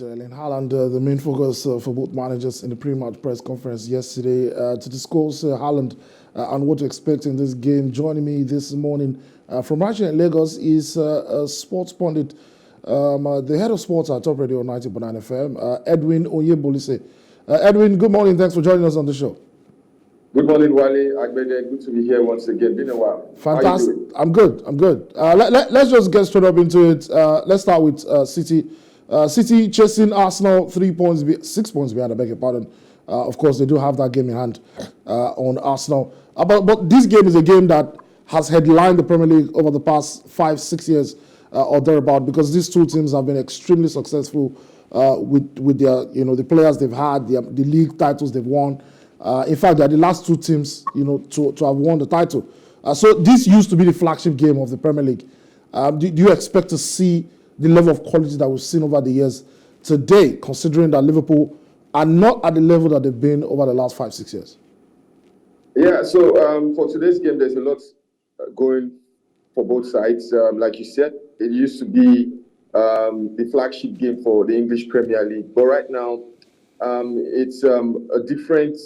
right, Erling Haaland, the main focus for both managers in the pre-match press conference yesterday to discuss Haaland and what to expect in this game. Joining me this morning from right here in Lagos is SportsPundit, the head of sports at Top Radio 90.9 FM, Edwin Onyebolise. Edwin, good morning. Thanks for joining us on the show. Good morning, Wale. Agbede, good to be here once again. Been a while. Fantastic. I'm good. Let's just get straight up into it. Let's start with City. City chasing Arsenal 6 points behind, I beg your pardon. Of course, they do have that game in hand on Arsenal. But this game is a game that has headlined the Premier League over the past 5-6 years or thereabout, because these two teams have been extremely successful with their, the players they've had, the league titles they've won. In fact, they're the last two teams, to have won the title. So this used to be the flagship game of the Premier League. Do you expect to see the level of quality that we've seen over the years today, considering that Liverpool are not at the level that they've been over the last 5-6 years? Yeah, so for today's game, there's a lot going for both sides. Like you said, it used to be the flagship game for the English Premier League. But right now, it's a different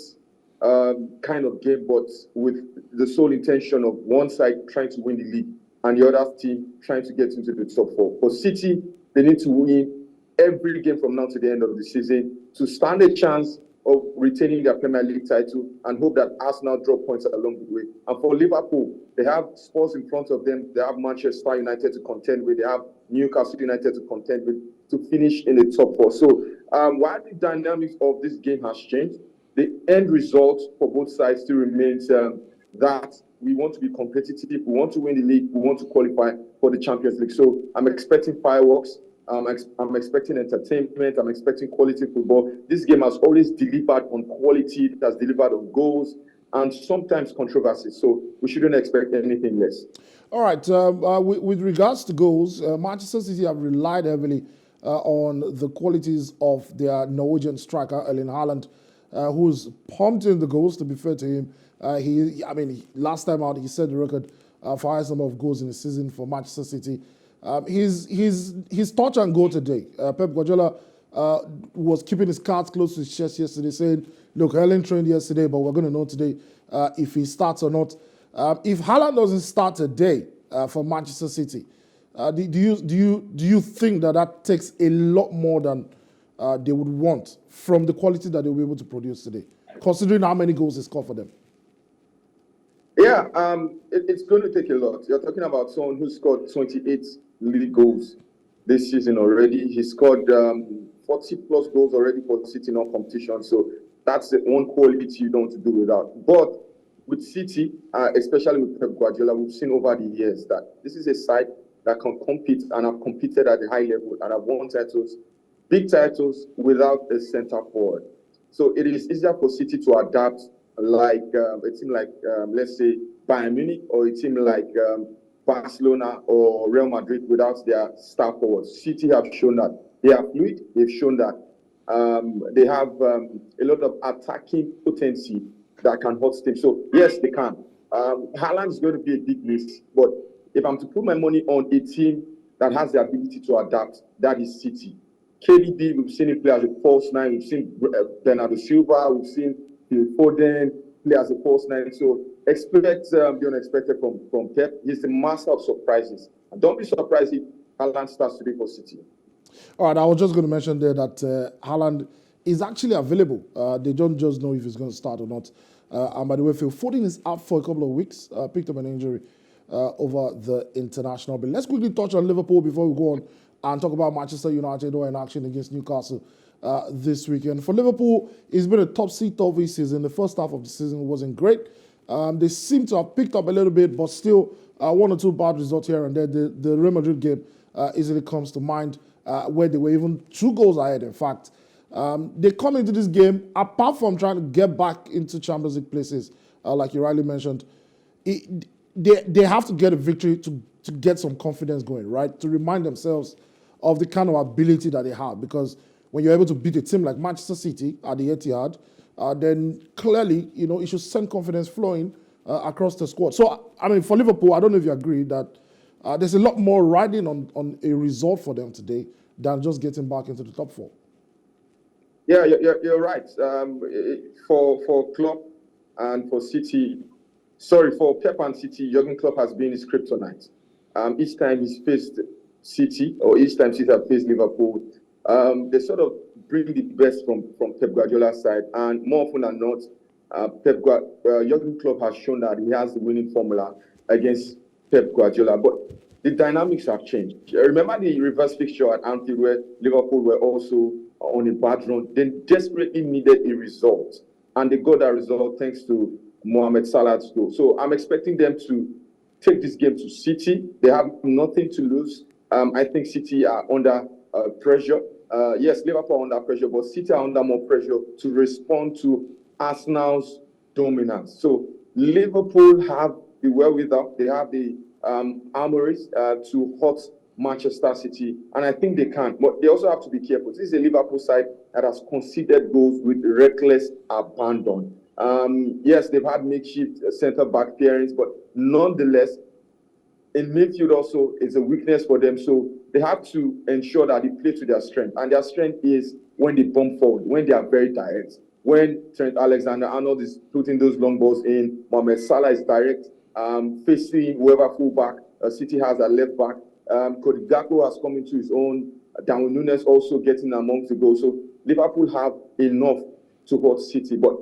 kind of game, but with the sole intention of one side trying to win the league and the other team trying to get into the top four. For City, they need to win every game from now to the end of the season to stand a chance of retaining their Premier League title and hope that Arsenal drop points along the way. And for Liverpool, they have Spurs in front of them. They have Manchester United to contend with. They have Newcastle United to contend with to finish in the top four. So while the dynamics of this game has changed, the end result for both sides still remains that we want to be competitive, we want to win the league, we want to qualify for the Champions League. So I'm expecting fireworks, I'm expecting entertainment, I'm expecting quality football. This game has always delivered on quality, it has delivered on goals, and sometimes controversy. So we shouldn't expect anything less. All right, with regards to goals, Manchester City have relied heavily on the qualities of their Norwegian striker, Erling Haaland, who's pumped in the goals, to be fair to him. Last time out, he set the record for highest number of goals in the season for Manchester City. His touch and goal today. Pep Guardiola was keeping his cards close to his chest yesterday, saying, look, Erling trained yesterday, but we're going to know today if he starts or not. If Haaland doesn't start today for Manchester City, do you think that takes a lot more than they would want from the quality that they'll be able to produce today, considering how many goals they scored for them? Yeah, it's going to take a lot. You're talking about someone who scored 28 league goals this season already. He scored 40-plus goals already for City in competition. So that's the one quality you don't do without. But with City, especially with Pep Guardiola, we've seen over the years that this is a side that can compete and have competed at a high level and have won titles, big titles, without a centre forward. So it is easier for City to adapt like a team like, let's say, Bayern Munich, or a team like Barcelona or Real Madrid without their star forwards. City have shown that. They are fluid. They've shown that. They have a lot of attacking potency that can hurt teams. So, yes, they can. Haaland is going to be a big miss. But if I'm to put my money on a team that has the ability to adapt, that is City. KDB, we've seen him play as a false nine. We've seen Bernardo Silva. We've seen Phil Foden play as a false nine. So expect the unexpected from Pep. He's the master of surprises. And don't be surprised if Haaland starts today for City. All right, I was just going to mention there that Haaland is actually available. They don't just know if he's going to start or not. And by the way, Phil Foden is out for a couple of weeks. Picked up an injury over the international break. Let's quickly touch on Liverpool before we go on and talk about Manchester United, who are in action against Newcastle this weekend. For Liverpool, it's been a top this season. The first half of the season wasn't great. They seem to have picked up a little bit, but still one or two bad results here and there. The Real Madrid game easily comes to mind, where they were even 2 goals ahead, in fact. They come into this game, apart from trying to get back into Champions League places, like you rightly mentioned, they have to get a victory to get some confidence going, right? To remind themselves of the kind of ability that they have. Because when you're able to beat a team like Manchester City at the Etihad, then clearly, it should send confidence flowing across the squad. So, for Liverpool, I don't know if you agree that there's a lot more riding on a result for them today than just getting back into the top 4. Yeah, you're right. For Klopp and for City, sorry, for Pep and City, Jurgen Klopp has been his kryptonite. Each time he's faced City, or each time City have faced Liverpool, they sort of bring the best from Pep Guardiola's side. And more often than not, Jurgen Klopp has shown that he has the winning formula against Pep Guardiola. But the dynamics have changed. Remember the reverse fixture at Anfield where Liverpool were also on a bad run? They desperately needed a result. And they got that result thanks to Mohamed Salah's goal. So I'm expecting them to take this game to City. They have nothing to lose. I think City are under pressure. Yes, Liverpool are under pressure, but City are under more pressure to respond to Arsenal's dominance. So Liverpool have the wherewithal, they have the armories to hurt Manchester City, and I think they can. But they also have to be careful. This is a Liverpool side that has conceded goals with reckless abandon. Yes, they've had makeshift centre-back pairings, but nonetheless, in midfield also is a weakness for them. So they have to ensure that they play to their strength. And their strength is when they bump forward, when they are very direct. When Trent Alexander-Arnold is putting those long balls in, Mohamed Salah is direct, facing whoever fullback City has at left back. Cody Gakpo has come into his own. Darwin Núñez also getting amongst the goals. So Liverpool have enough to hurt City. But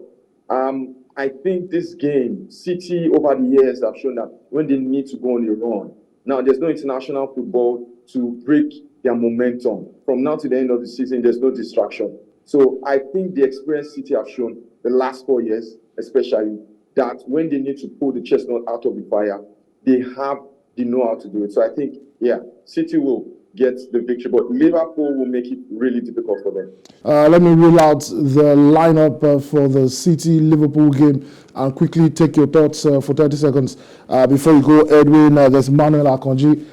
I think this game, City over the years have shown that when they need to go on a run. Now, there's no international football to break their momentum. From now to the end of the season, there's no distraction. So I think the experience City have shown the last 4 years, especially, that when they need to pull the chestnut out of the fire, they have the know-how to do it. So I think, yeah, City will get the victory, but Liverpool will make it really difficult for them. Let me rule out the lineup for the City-Liverpool game and quickly take your thoughts for 30 seconds. Before you go, Edwin, there's Manuel Akanji.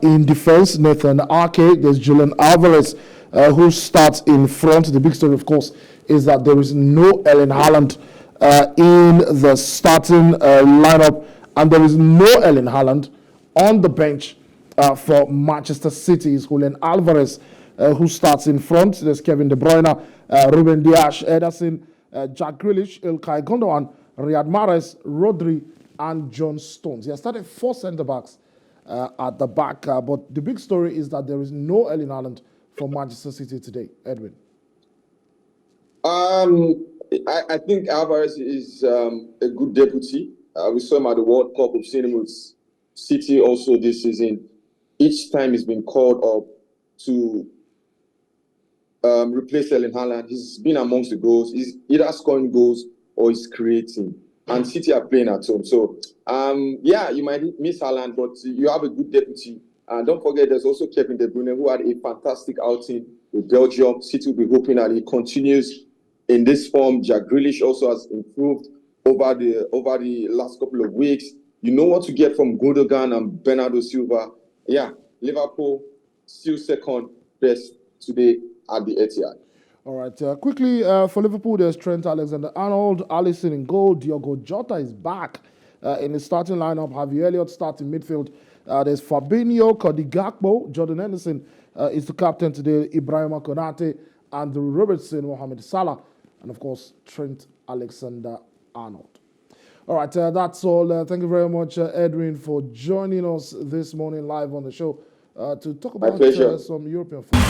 In defense, Nathan Ake, there's Julian Alvarez, who starts in front. The big story, of course, is that there is no Erling Haaland in the starting lineup, and there is no Erling Haaland on the bench for Manchester City's Julian Alvarez, who starts in front. There's Kevin De Bruyne, Ruben Dias, Ederson, Jack Grealish, Ilkay Gundogan, Riyad Mahrez, Rodri, and John Stones. He has started 4 centre-backs at the back, but the big story is that there is no Erling Haaland for Manchester City today. Edwin. I think Alvarez is a good deputy. We saw him at the World Cup. We've seen him with City also this season. Each time he's been called up to replace Erling Haaland, he's been amongst the goals. He's either scoring goals or he's creating. And City are playing at home. So, yeah, you might miss Haaland, but you have a good deputy. And don't forget, there's also Kevin De Bruyne, who had a fantastic outing with Belgium. City will be hoping that he continues in this form. Jack Grealish also has improved over the last couple of weeks. You know what to get from Gundogan and Bernardo Silva. Yeah, Liverpool still second best today at the Etihad. All right, quickly for Liverpool, there's Trent Alexander-Arnold, Alisson in goal, Diogo Jota is back in the starting lineup, Harvey Elliott starts in midfield. There's Fabinho, Cody Gakpo, Jordan Henderson is the captain today, Ibrahima Konate, Andrew Robertson, Mohamed Salah, and of course, Trent Alexander-Arnold. All right, that's all. Thank you very much, Edwin, for joining us this morning live on the show to talk about some European football.